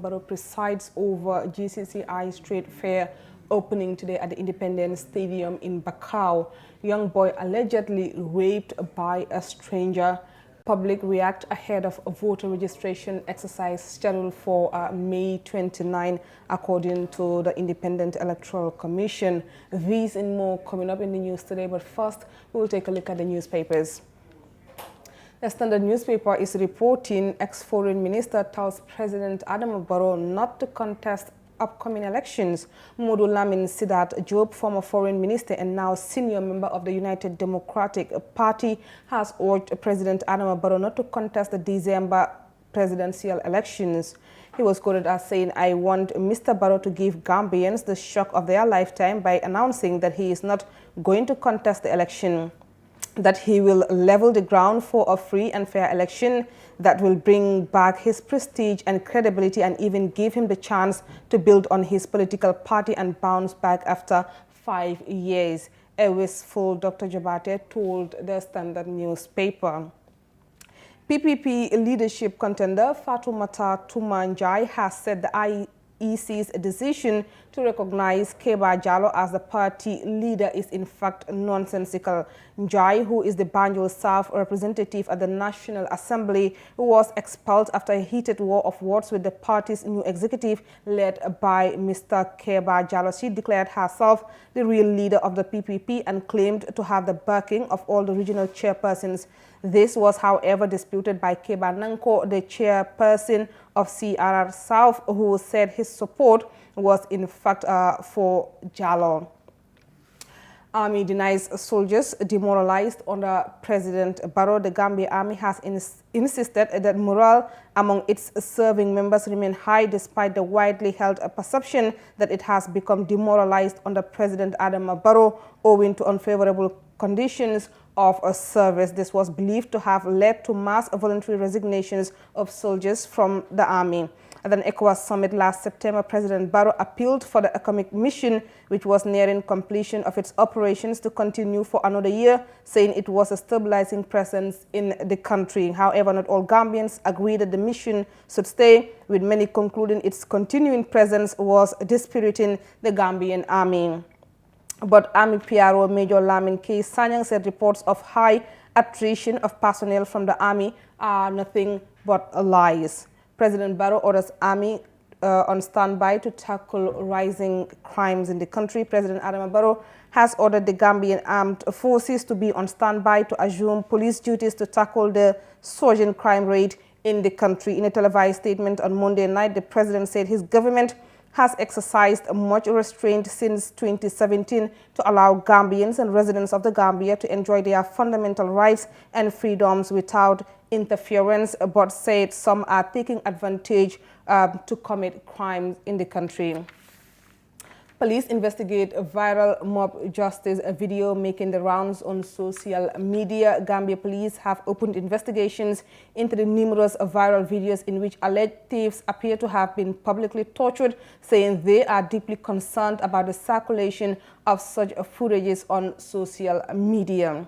Barrow presides over GCCI's trade fair opening today at the Independence Stadium in Bakau. Young boy allegedly raped by a stranger. Public react ahead of a voter registration exercise scheduled for May 29, according to the Independent Electoral Commission. These and more coming up in the news today, but first we'll take a look at the newspapers. The Standard newspaper is reporting ex-Foreign Minister tells President Adama Barrow not to contest upcoming elections. Modu Lamin Sidat Job, former foreign minister and now senior member of the United Democratic Party, has urged President Adama Barrow not to contest the December presidential elections. He was quoted as saying, "I want Mr. Barrow to give Gambians the shock of their lifetime by announcing that he is not going to contest the election, that he will level the ground for a free and fair election that will bring back his prestige and credibility and even give him the chance to build on his political party and bounce back after 5 years. A wistful Dr. Jabate told the Standard newspaper. PPP leadership contender Fatoumata Tumanjai has said the IEC's decision to recognize Keba Jallow as the party leader is in fact nonsensical. Njai, who is the Banjul South representative at the National Assembly, was expelled after a heated war of words with the party's new executive led by Mr. Keba Jallow. She declared herself the real leader of the PPP and claimed to have the backing of all the regional chairpersons. This was, however, disputed by Keba Nanko, the chairperson of CRR South, who said his support was in fact for Jallow. Army denies soldiers demoralized under President Barrow. The Gambia Army has insisted that morale among its serving members remain high despite the widely held perception that it has become demoralized under President Adama Barrow owing to unfavorable conditions of service. This was believed to have led to mass voluntary resignations of soldiers from the army. At an ECOWAS summit last September, President Barrow appealed for the economic mission, which was nearing completion of its operations, to continue for another year, saying it was a stabilizing presence in the country. However, not all Gambians agreed that the mission should stay, with many concluding its continuing presence was dispiriting the Gambian army. But Army PRO Major Lamin K. Sanyang said reports of high attrition of personnel from the army are nothing but lies. President Barrow orders army on standby to tackle rising crimes in the country. President Adama Barrow has ordered the Gambian armed forces to be on standby to assume police duties to tackle the surging crime rate in the country. In a televised statement on Monday night, the president said his government has exercised much restraint since 2017 to allow Gambians and residents of the Gambia to enjoy their fundamental rights and freedoms without interference, but said some are taking advantage to commit crimes in the country. Police investigate a viral mob justice video making the rounds on social media. Gambia police have opened investigations into the numerous viral videos in which alleged thieves appear to have been publicly tortured, saying they are deeply concerned about the circulation of such footages on social media.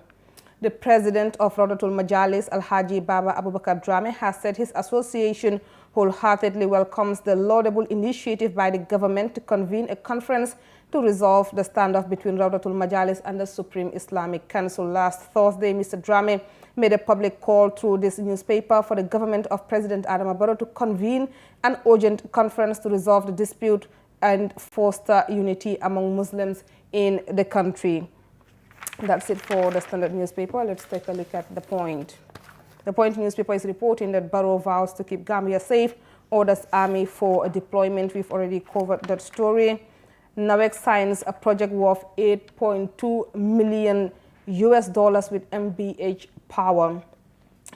The president of Raudatul Majalis, Alhaji Baba Abubakar Drame, has said his association wholeheartedly welcomes the laudable initiative by the government to convene a conference to resolve the standoff between Raudatul Majalis and the Supreme Islamic Council. Last Thursday, Mr. Drame made a public call through this newspaper for the government of President Adama Barrow to convene an urgent conference to resolve the dispute and foster unity among Muslims in the country. That's it for the Standard newspaper. Let's take a look at The Point. The Point newspaper is reporting that Barrow vows to keep Gambia safe, orders army for a deployment. We've already covered that story. NAWEC signs a project worth $8.2 million with MBH Power.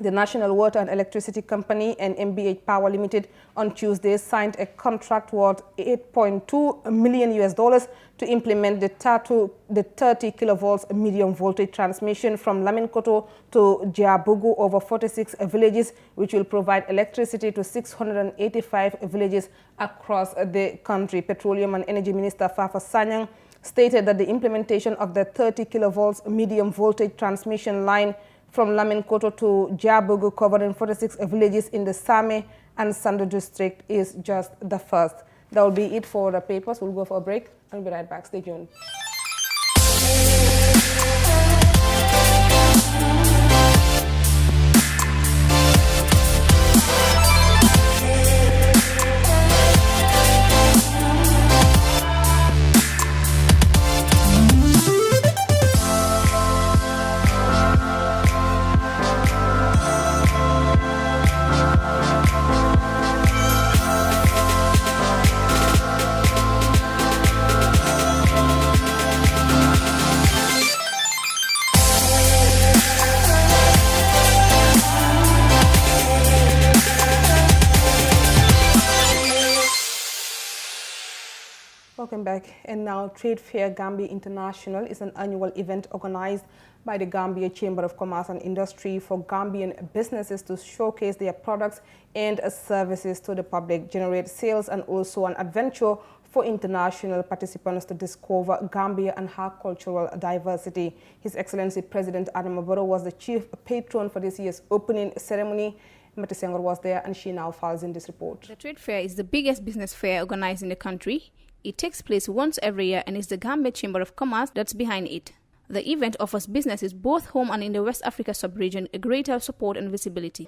The National Water and Electricity Company and MBH Power Limited on Tuesday signed a contract worth $8.2 million to implement the 30 kilovolts medium voltage transmission from Laminkoto to Djabugu over 46 villages, which will provide electricity to 685 villages across the country. Petroleum and Energy Minister Fafa Sanyang stated that the implementation of the 30 kilovolts medium voltage transmission line from Laminkoto to Djabugu, covering 46 villages in the Same and Sando district is just the first. That will be it for the papers. We'll go for a break and we'll be right back. Stay tuned. Welcome back. And now Trade Fair Gambia International is an annual event organized by the Gambia Chamber of Commerce and Industry for Gambian businesses to showcase their products and services to the public, generate sales, and also an adventure for international participants to discover Gambia and her cultural diversity. His Excellency President Adama Barrow was the chief patron for this year's opening ceremony. Mati Senghor was there and she now files in this report. The trade fair is the biggest business fair organized in the country. It takes place once every year and is the Gambia Chamber of Commerce that's behind it. The event offers businesses both home and in the West Africa sub-region a greater support and visibility.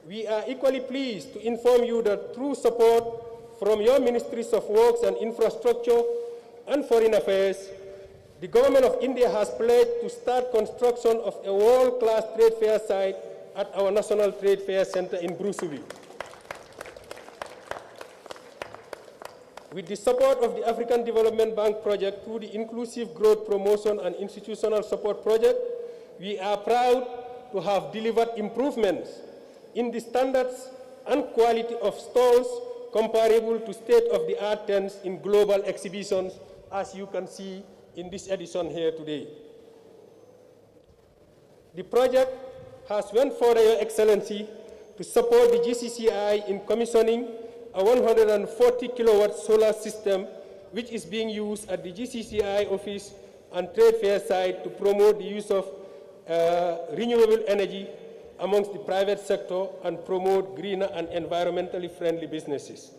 We are equally pleased to inform you that through support from your Ministries of Works and Infrastructure and Foreign Affairs, the Government of India has pledged to start construction of a world-class trade fair site at our National Trade Fair Center in Brusubi. With the support of the African Development Bank project through the Inclusive Growth Promotion and Institutional Support Project, we are proud to have delivered improvements in the standards and quality of stalls comparable to state-of-the-art tents in global exhibitions, as you can see in this edition here today. The project has went further, Your Excellency, to support the GCCI in commissioning a 140 kilowatt solar system which is being used at the GCCI office and trade fair site to promote the use of renewable energy amongst the private sector and promote greener and environmentally friendly businesses.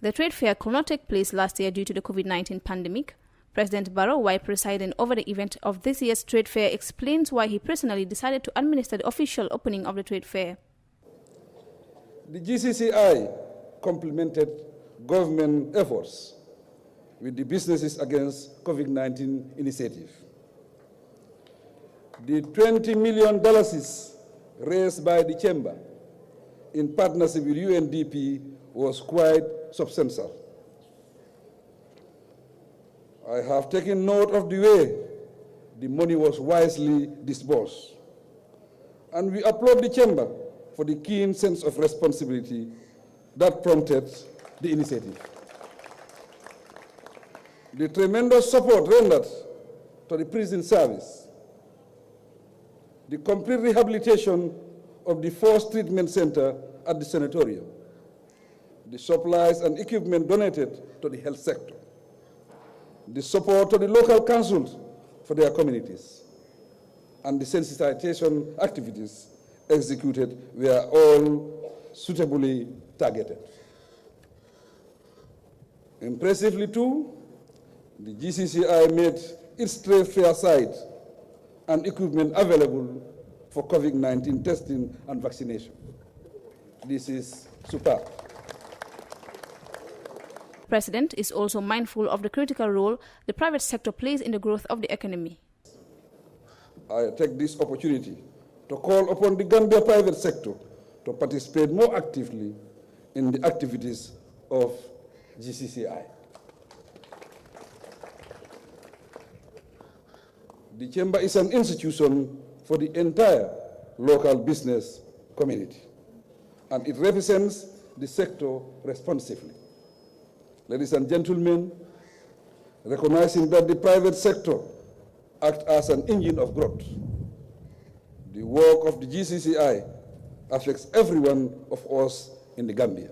The trade fair could not take place last year due to the COVID-19 pandemic. President Barrow, while presiding over the event of this year's trade fair, explains why he personally decided to administer the official opening of the trade fair. The GCCI complemented government efforts with the Businesses Against COVID-19 initiative. The $20 million raised by the Chamber in partnership with UNDP was quite substantial. I have taken note of the way the money was wisely disbursed, and we applaud the Chamber for the keen sense of responsibility that prompted the initiative. The tremendous support rendered to the prison service, the complete rehabilitation of the forced treatment center at the sanatorium, the supplies and equipment donated to the health sector, the support to the local councils for their communities, and the sensitization activities executed were all suitably targeted. Impressively too, the GCCI made its trade fair site and equipment available for COVID-19 testing and vaccination. This is superb. The President is also mindful of the critical role the private sector plays in the growth of the economy. I take this opportunity to call upon the Gambia private sector to participate more actively in the activities of GCCI. The Chamber is an institution for the entire local business community, and it represents the sector responsively. Ladies and gentlemen, recognizing that the private sector acts as an engine of growth, the work of the GCCI affects every one of us in the Gambia.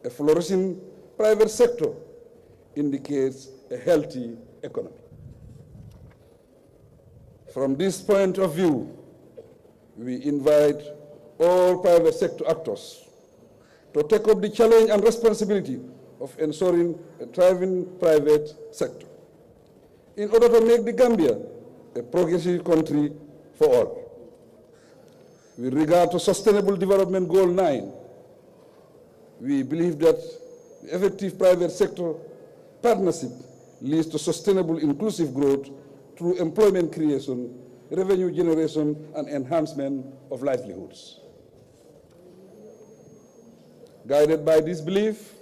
A flourishing private sector indicates a healthy economy. From this point of view, we invite all private sector actors to take up the challenge and responsibility of ensuring a thriving private sector in order to make the Gambia a progressive country for all. With regard to Sustainable Development Goal 9, we believe that the effective private sector partnership leads to sustainable inclusive growth through employment creation, revenue generation, and enhancement of livelihoods. Guided by this belief,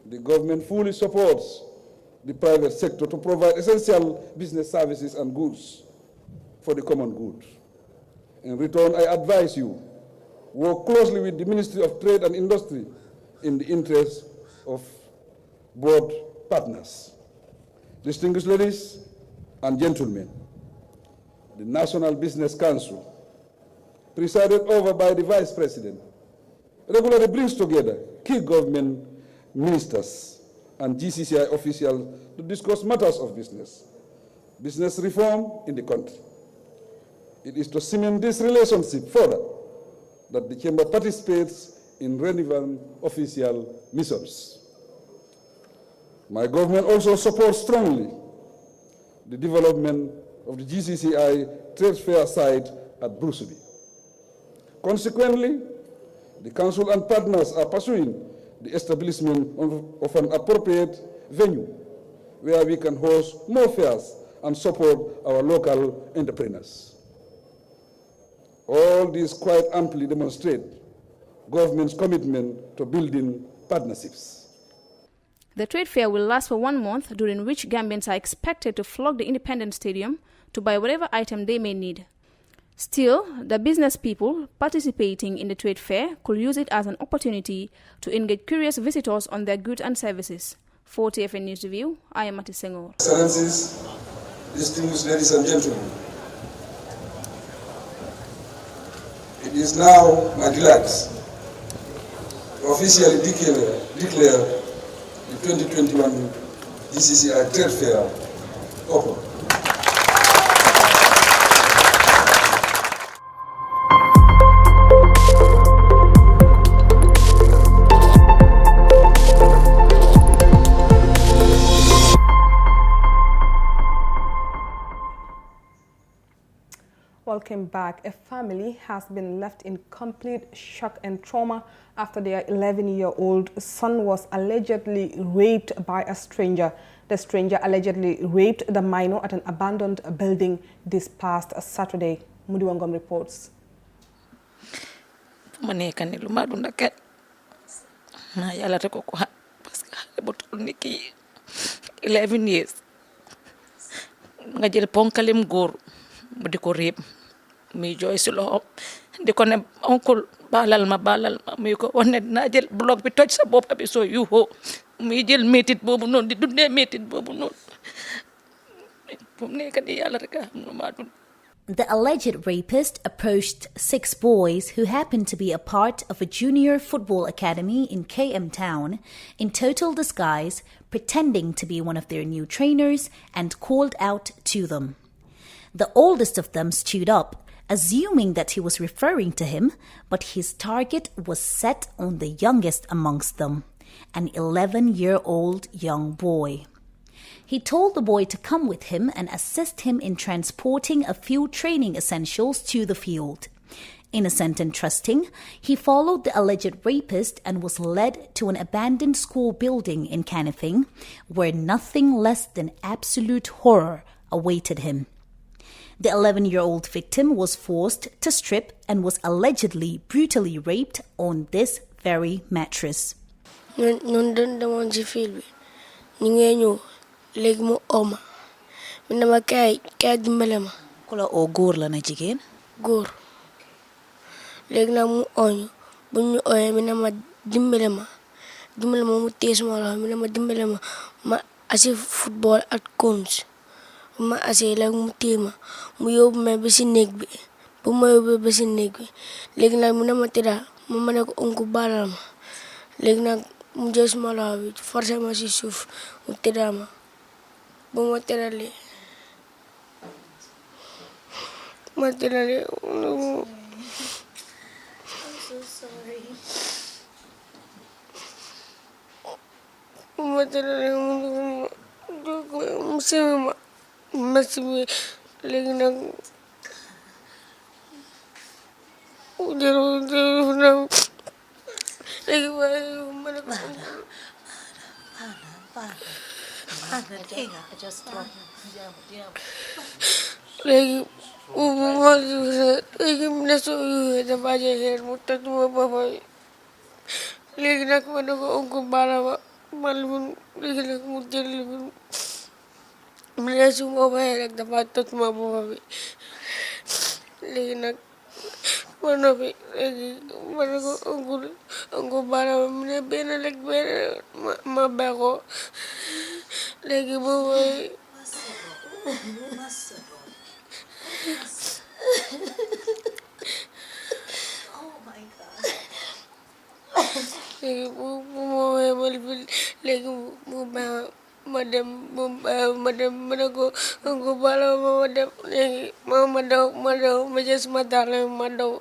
the government fully supports the private sector to provide essential business services and goods for the common good. In return, I advise you, work closely with the Ministry of Trade and Industry in the interest of both partners. Distinguished ladies and gentlemen, the National Business Council, presided over by the Vice President, regularly brings together key government ministers and GCCI officials to discuss matters of business reform in the country. It is to cement this relationship further that the Chamber participates in relevant official missions. My government also supports strongly the development of the GCCI trade fair site at Bruceby. Consequently, the Council and partners are pursuing the establishment of an appropriate venue where we can host more fairs and support our local entrepreneurs. All these quite amply demonstrate government's commitment to building partnerships. The trade fair will last for 1 month, during which Gambians are expected to flock the Independence Stadium to buy whatever item they may need. Still, the business people participating in the trade fair could use it as an opportunity to engage curious visitors on their goods and services. For TFN News Review, I am Mati Senghor. Excellencies, distinguished ladies and gentlemen, it is now my delight to officially declare the 2021 GCCI Trade Fair open. Welcome back. A family has been left in complete shock and trauma after their 11-year-old son was allegedly raped by a stranger. The stranger allegedly raped the minor at an abandoned building this past Saturday. Mudiwangom reports. 11 years. Nga jël ponkalim góor bu di ko réeb muy jooy si loxo di ko ne oncle balal ma muy ko wax ne dinaa jël bloc bi toj sa bopp bi soo yuuxoo muy jël métit boobu noonu di dundee métit boobu noonu fu mu nekk di yàlla rek a xam lu maa dund. The alleged rapist approached 6 boys who happened to be a part of a junior football academy in KM Town in total disguise, pretending to be one of their new trainers, and called out to them. The oldest of them stood up, assuming that he was referring to him, but his target was set on the youngest amongst them, an 11-year-old young boy. He told the boy to come with him and assist him in transporting a few training essentials to the field. Innocent and trusting, he followed the alleged rapist and was led to an abandoned school building in Kanifing, where nothing less than absolute horror awaited him. The 11-year-old victim was forced to strip and was allegedly brutally raped on this very mattress. Léegi mu oma mi ne ma kaay dimbale ma Ku la oo góor la na jigéen? góor léegi nag mu oñu bu ñu ooyee mi ne ma dimbale ma mu téye suma loxo mi ne ma dimbale ma asi football at cones ma asi léegi mu téye ma mu yóbbu ma ba si néeg bi bu ma yóbbu ba si néeg bi léegi nag mu ne ma tëdda ma ne ko onku baalal ma léegi nag mu jël suma loxo bi forcé ma si suuf mu tëdda ma I'm so sorry. Lagi lagi minasok yung baja hair mo tatu babai. Lagi nak mana ko ongko bala malun lagi nak mutel minasok mo bahay nak dapat tot mababai. Lagi nak mana lagi mana ko ongko bala mina bena lag bena mabako lagi babai. Oh my God. Lagi lagi madam mana ko bala madam lagi madam majas matala madam.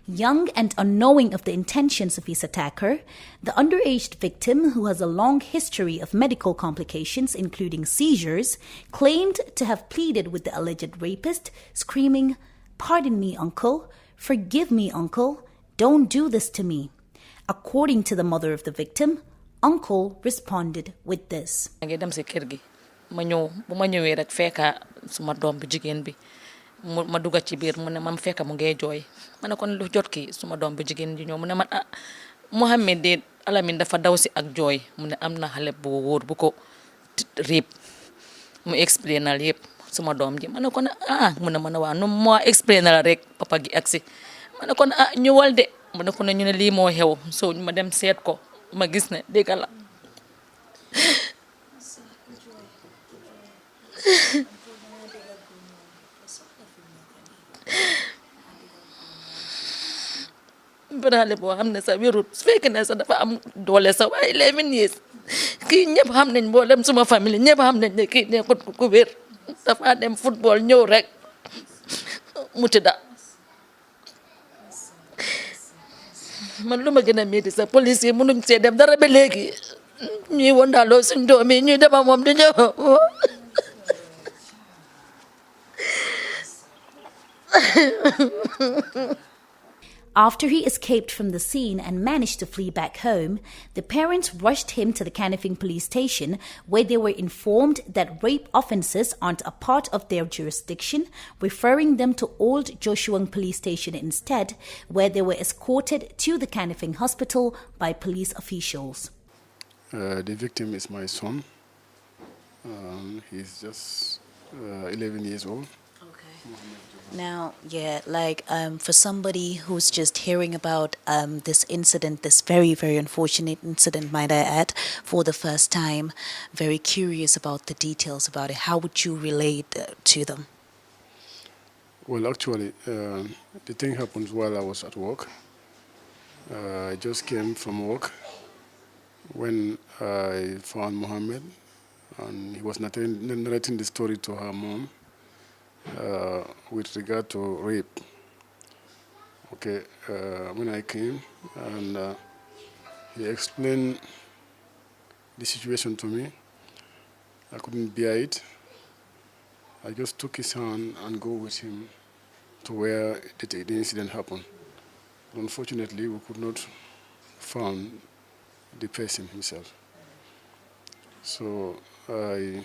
Young and unknowing of the intentions of his attacker, the underage victim, who has a long history of medical complications including seizures, claimed to have pleaded with the alleged rapist, screaming, "Pardon me, uncle. Forgive me, uncle. Don't do this to me." According to the mother of the victim, uncle responded with this. Dem si kër gi ma ñëw bu ma ñëwee rek fekka suma doom bi jigéen bi ma dugga ci biir mu ne ma fekka mu ngee jooy ma ne kon lu jot ki suma doom bi jigéen ji ñëw mu ne man Mohamed de Alamin dafa daw si ak jooy mu ne am na xale bu wóor bu ko riib mu explainal yëpp suma doom ji ma ne kon mu ne ma ne waa nu moo explainal rek papa gi agsi ma ne kon ñëwal de mu ne ko ne ñu ne lii moo xew so ma dem seet ko ma gis ne dégg la baraale boo xam ne sa wérut su fekkee ne sa dafa am doole sa waaye 11 years kii ñëpp xam nañ mboolem suma famille ñëpp xam nañ ne kii nekkut ku wér dafa dem football ñëw rek mu tëdda man lu ma gën a métti sa police yi mënuñ see dem dara ba léegi ñuy wondaaloo suñ doom yi ñuy dema moom di ñëw After he escaped from the scene and managed to flee back home, the parents rushed him to the Canifing police station, where they were informed that rape offences aren't a part of their jurisdiction, referring them to Old Joshuang police station instead, where they were escorted to the Canifing hospital by police officials. The victim is my son. He's just 11 years old. Now, for somebody who's just hearing about this incident, this very, very unfortunate incident, might I add, for the first time, very curious about the details about it, how would you relate to them? Well, actually, the thing happened while I was at work. I just came from work when I found Mohammed, and he was narrating the story to her mom. With regard to rape. Okay, when I came and he explained the situation to me, I couldn't bear it. I just took his hand and go with him to where the incident happened. Unfortunately, we could not find the person himself. So I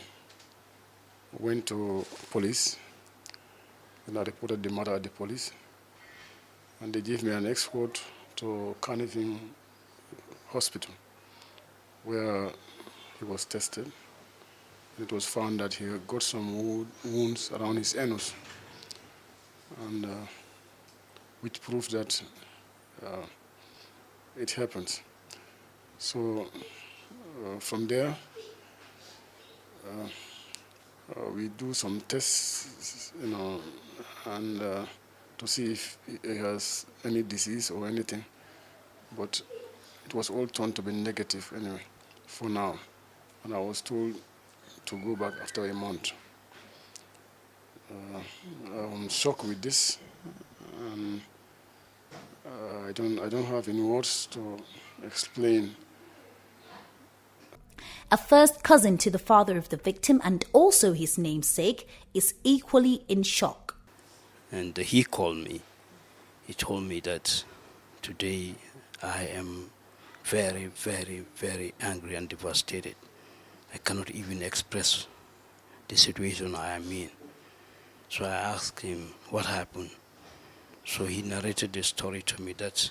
went to police and I reported the matter at the police, and they gave me an escort to Canifing Hospital, where he was tested. It was found that he got some wounds around his anus, and which proved that it happens. So from there, we do some tests, and to see if he has any disease or anything. But it was all turned to be negative anyway, for now. And I was told to go back after a month. I'm shocked with this, and I don't have any words to explain A first cousin to the father of the victim and also his namesake is equally in shock. And he called me. He told me that today I am very, very, very angry and devastated. I cannot even express the situation I am in. So I asked him what happened. So he narrated the story to me that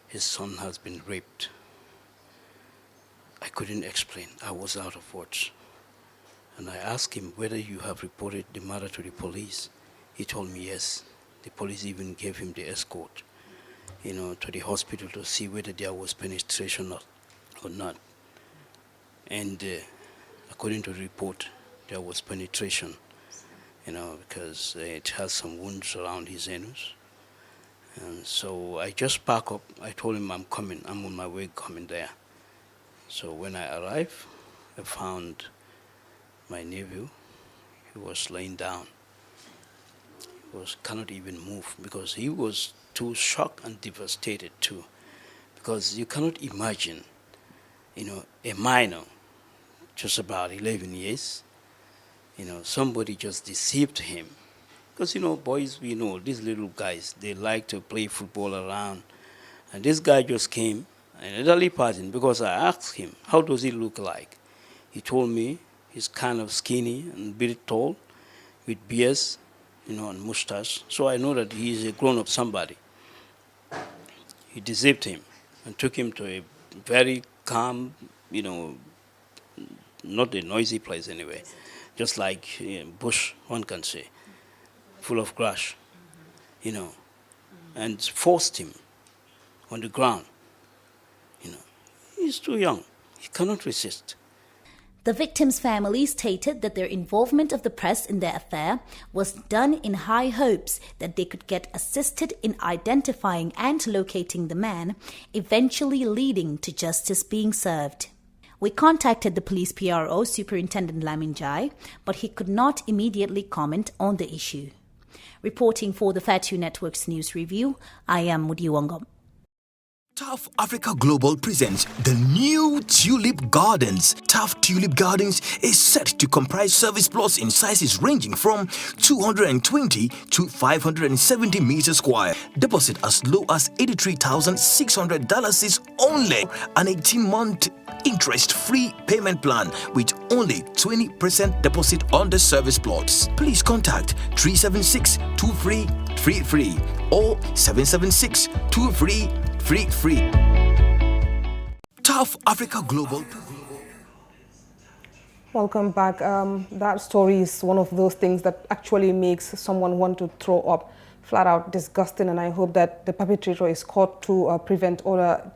his son has been raped. I couldn't explain. I was out of words. And I asked him whether you have reported the matter to the police. He told me yes. The police even gave him the escort, to the hospital to see whether there was penetration or not. And according to the report, there was penetration, because it has some wounds around his anus. And so I just packed up. I told him I'm coming. I'm on my way coming there. So when I arrived, I found my nephew. He was laying down. Cannot even move because he was too shocked and devastated too. Because you cannot imagine, a minor, just about 11 years, somebody just deceived him. Because, boys, we know, these little guys, they like to play football around. And this guy just came, an elderly person, because I asked him, how does he look like? He told me he's kind of skinny and built tall, with beards, and mustache. So I know that he is a grown-up somebody. He deceived him and took him to a very calm, not a noisy place anyway, just like bush, one can say, full of grass, and forced him on the ground. He's too young. He cannot resist. The victim's family stated that their involvement of the press in their affair was done in high hopes that they could get assisted in identifying and locating the man, eventually leading to justice being served. We contacted the police PRO, Superintendent Laminjai, but he could not immediately comment on the issue. Reporting for the Fatu Network's News Review, I am Mudiwangam. Tough Africa Global presents the new Tulip Gardens. Tough Tulip Gardens is set to comprise service plots in sizes ranging from 220 to 570 meters square. Deposit as low as $83,600 is only an 18-month interest-free payment plan with only 20% deposit on the service plots. Please contact 376-2333 or 776-2333. Free. Tough Africa Global. Welcome back. That story is one of those things that actually makes someone want to throw up, flat out disgusting, and I hope that the perpetrator is caught to prevent other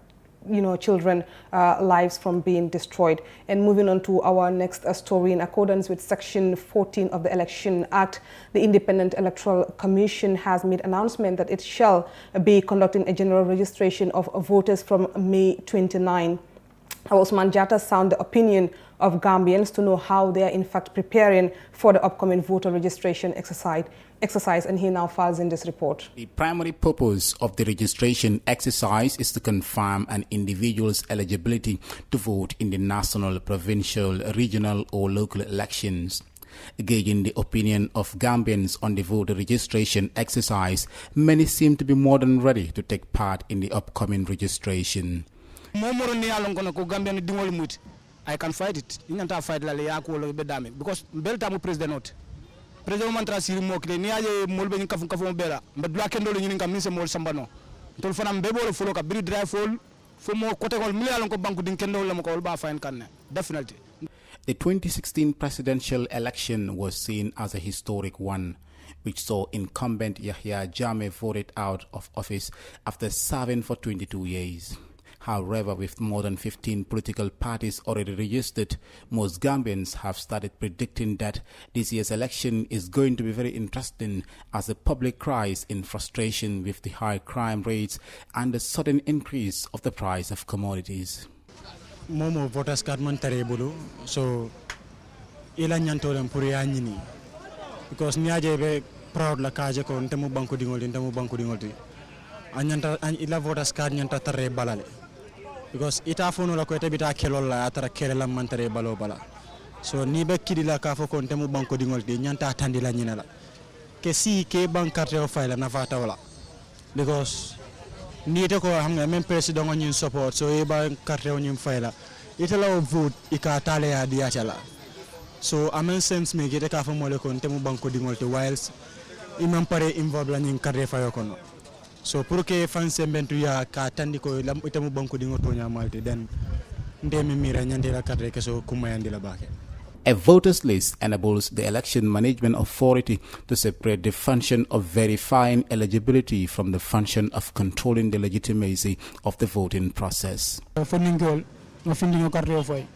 children lives from being destroyed. And moving on to our next story, in accordance with Section 14 of the Election Act, the Independent Electoral Commission has made announcement that it shall be conducting a general registration of voters from May 29. Osman Jatta sound the opinion of Gambians to know how they are in fact preparing for the upcoming voter registration exercise, and he now files in this report. The primary purpose of the registration exercise is to confirm an individual's eligibility to vote in the national, provincial, regional or local elections. Gauging the opinion of Gambians on the voter registration exercise, many seem to be more than ready to take part in the upcoming registration. I can fight it. You can't fight because Belta president not. President mantra siri mokle ni aje molbe ni kafu bela but black and dolo ni kamise mol sambano tol fanam bebo folo ka bri drive fall fo mo kote gol million ko banku din kendo lam ko ba fine kan definitely. The 2016 presidential election was seen as a historic one, which saw incumbent Yahya Jammeh voted out of office after serving for 22 years. However, with more than 15 political parties already registered, most Gambians have started predicting that this year's election is going to be very interesting as the public cries in frustration with the high crime rates and the sudden increase of the price of commodities. Momo voters card man tarebulu so ila nyantolem pour ya nyini because niaje be proud la kaje ko ntemu banku dingol ti anyanta ila voters card nyanta tare balale because ita fono la ko ita bita kelol la atara kelela mantare balo bala so ni be kidila ka fo kon temu banko dingol de nyanta tandi la nyina la ke si ke bankarte o fayla na fata wala because ni te ko xam nga même président ñun support so e bankarte o ñum fayla ita la vote ika tale ya diata la so amen sense me gete ka fo mole kon temu banko dingol te whilst imam pare involve la ñin carte fayo kono so pour que fanse bentu ya ka tandi ko lam itamu banko dingo to nyamalti den ndemi mira nyande la carte ke so kumayandi la bake. A voters list enables the Election Management Authority to separate the function of verifying eligibility from the function of controlling the legitimacy of the voting process. Funding goal no funding o carte fay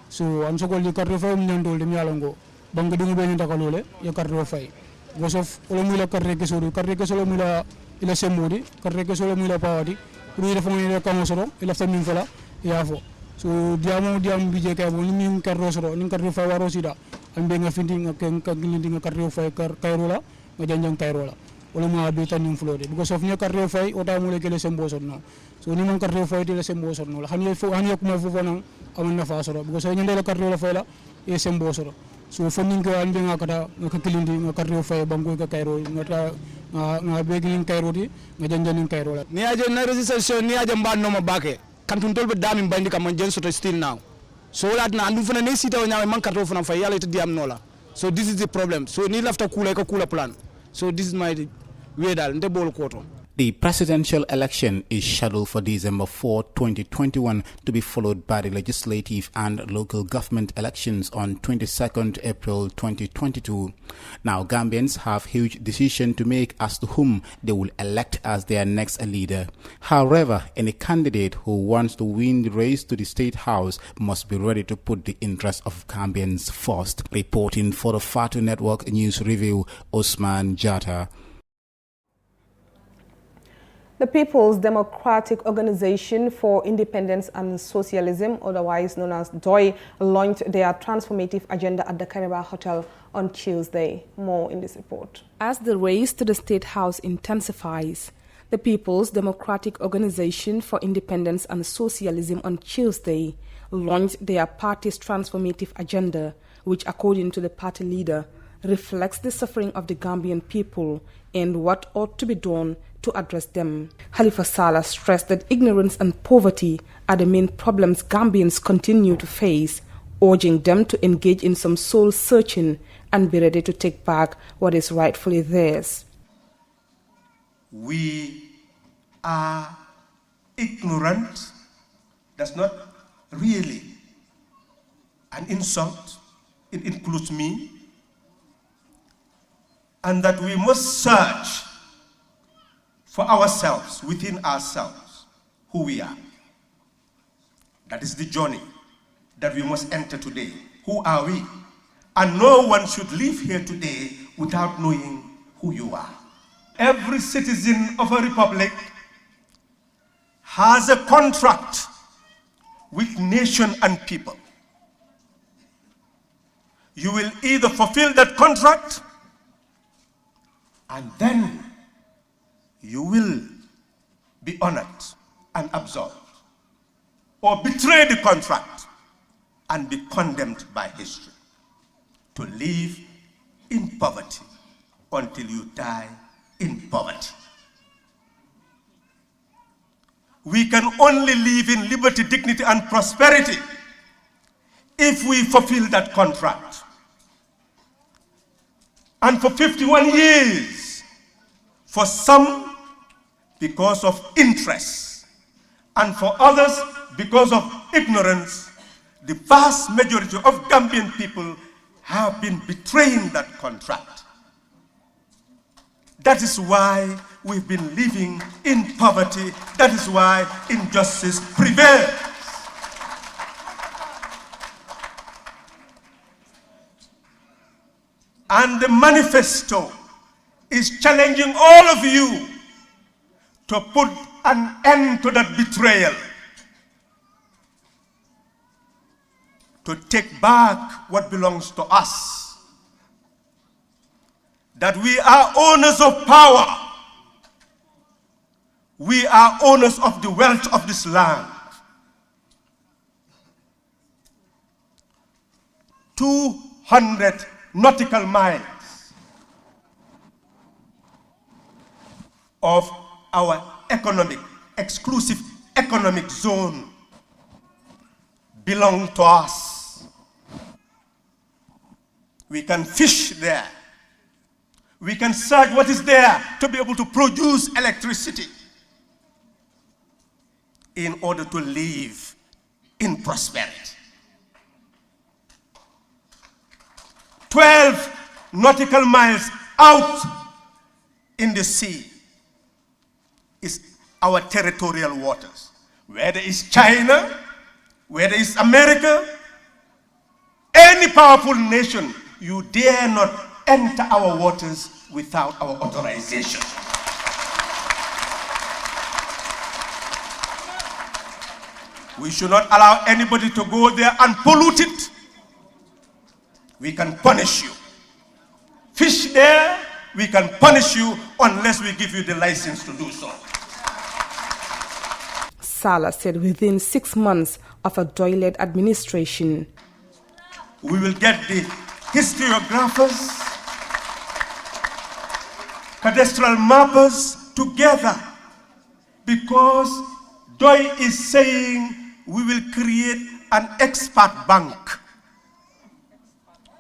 so am so gol di carte fay nyandol dem yalango bango dingo be nyanda kalole ya carte fay gosof olo muy la carte ke so lo muy la ila sembodi carte ke so lo muy la pawadi pour ila fongi le kamosoro ila famin fala ya fo so diam bije kay bo ni carte soro ni carte fay waro sida ambe nga findi nga ken ka gilindi nga carte fay kayrola nga janjang kayrola wala ma be tan flode because of ni carte fay o ta mo le kele sembo no so ni man carte fay de sembo no han fo han yakuma fo nan amon na fa soro because ni ndela carte fay la e sembo soro so funding ko ande nga kata nga kilindi nga carte fay bango ka kayro nga be gilin kayro di nga janjang kayrola ni aje na registration ni aje mban no ma bake kantun tolbe dami bandi kam man jen soto still now so lat na andu fana ne sita o nyaama man karto fana fay yalla to diam nola so this is the problem so ni lafta kula ko kula plan so this is my way dal nde bol koto. The presidential election is scheduled for December 4, 2021 to be followed by the legislative and local government elections on 22nd April 2022. Now, Gambians have huge decision to make as to whom they will elect as their next leader. However, any candidate who wants to win the race to the State House must be ready to put the interests of Gambians first. Reporting for the Fatu Network News Review, Osman Jata. The People's Democratic Organization for Independence and Socialism, otherwise known as DOI, launched their transformative agenda at the Caribbean Hotel on Tuesday. More in this report. As the race to the State House intensifies, the People's Democratic Organization for Independence and Socialism on Tuesday launched their party's transformative agenda, which, according to the party leader, reflects the suffering of the Gambian people and what ought to be done to address them. Halifa Sallah stressed that ignorance and poverty are the main problems Gambians continue to face, urging them to engage in some soul-searching and be ready to take back what is rightfully theirs. We are ignorant. That's not really an insult. It includes me. And that we must search for ourselves, within ourselves, who we are. That is the journey that we must enter today. Who are we? And no one should leave here today without knowing who you are. Every citizen of a republic has a contract with nation and people. You will either fulfill that contract, and then you will be honored and absolved, or betray the contract and be condemned by history to live in poverty until you die in poverty. We can only live in liberty, dignity, and prosperity if we fulfill that contract. And for 51 years, for some, because of interest, and for others, because of ignorance, the vast majority of Gambian people have been betraying that contract. That is why we've been living in poverty. That is why injustice prevails. And the manifesto is challenging all of you to put an end to that betrayal, to take back what belongs to us, that we are owners of power, we are owners of the wealth of this land, 200 nautical miles of our exclusive economic zone belong to us. We can fish there. We can search what is there to be able to produce electricity in order to live in prosperity. 12 nautical miles out in the sea is our territorial waters. Whether it's China, whether it's America, any powerful nation, you dare not enter our waters without our authorization. We should not allow anybody to go there and pollute it. We can punish you. Fish there, we can punish you unless we give you the license to do so. Salah said within 6 months of a Doyle administration, we will get the historiographers, cadastral mappers together, because Doyle is saying we will create an expert bank.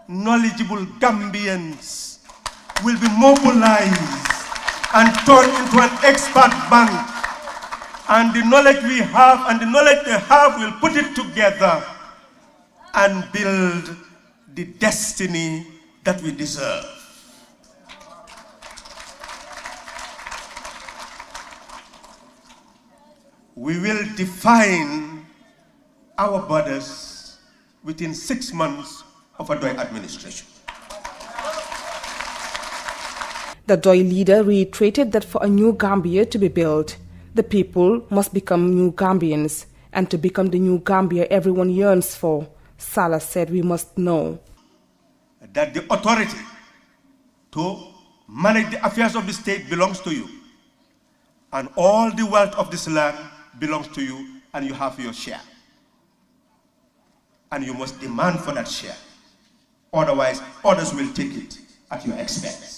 Knowledgeable Gambians will be mobilized and turned into an expert bank. And the knowledge we have and the knowledge they have will put it together and build the destiny that we deserve. We will define our borders within 6 months of a Doyle administration. The Doyle leader reiterated that for a new Gambia to be built, the people must become new Gambians, and to become the new Gambia everyone yearns for, Salah said we must know that the authority to manage the affairs of the state belongs to you, and all the wealth of this land belongs to you, and you have your share. And you must demand for that share. Otherwise, others will take it at your expense.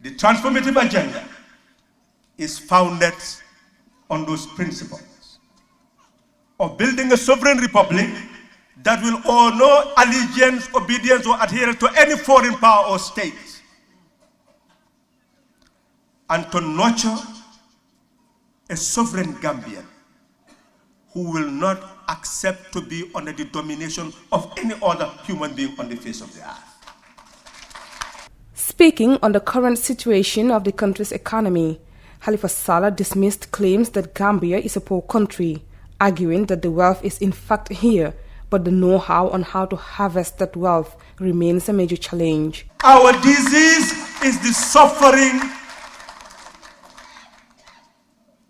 The transformative agenda is founded on those principles of building a sovereign republic that will owe no allegiance, obedience, or adherence to any foreign power or state, and to nurture a sovereign Gambian who will not accept to be under the domination of any other human being on the face of the earth. Speaking on the current situation of the country's economy, Halifa Sallah dismissed claims that Gambia is a poor country, arguing that the wealth is in fact here, but the know-how on how to harvest that wealth remains a major challenge. Our disease is the suffering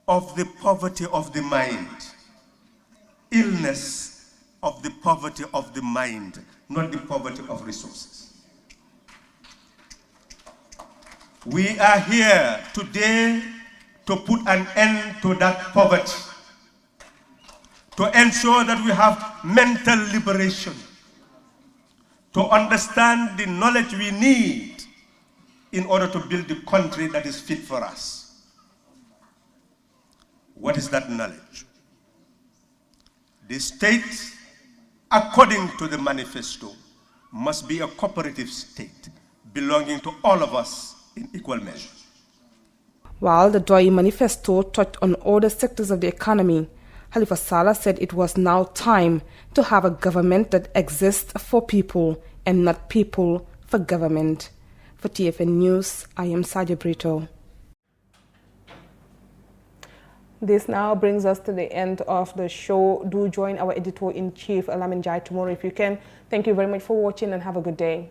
of the poverty of the mind. Illness of the poverty of the mind, not the poverty of resources. We are here today to put an end to that poverty, to ensure that we have mental liberation, to understand the knowledge we need in order to build the country that is fit for us. What is that knowledge? The state, according to the manifesto, must be a cooperative state belonging to all of us in equal measure. While the Doyle manifesto touched on all the sectors of the economy, Halifa Sallah said it was now time to have a government that exists for people and not people for government. For TFN News, I am Sadia Brito. This now brings us to the end of the show. Do join our editor-in-chief, Alamin Jai, tomorrow if you can. Thank you very much for watching and have a good day.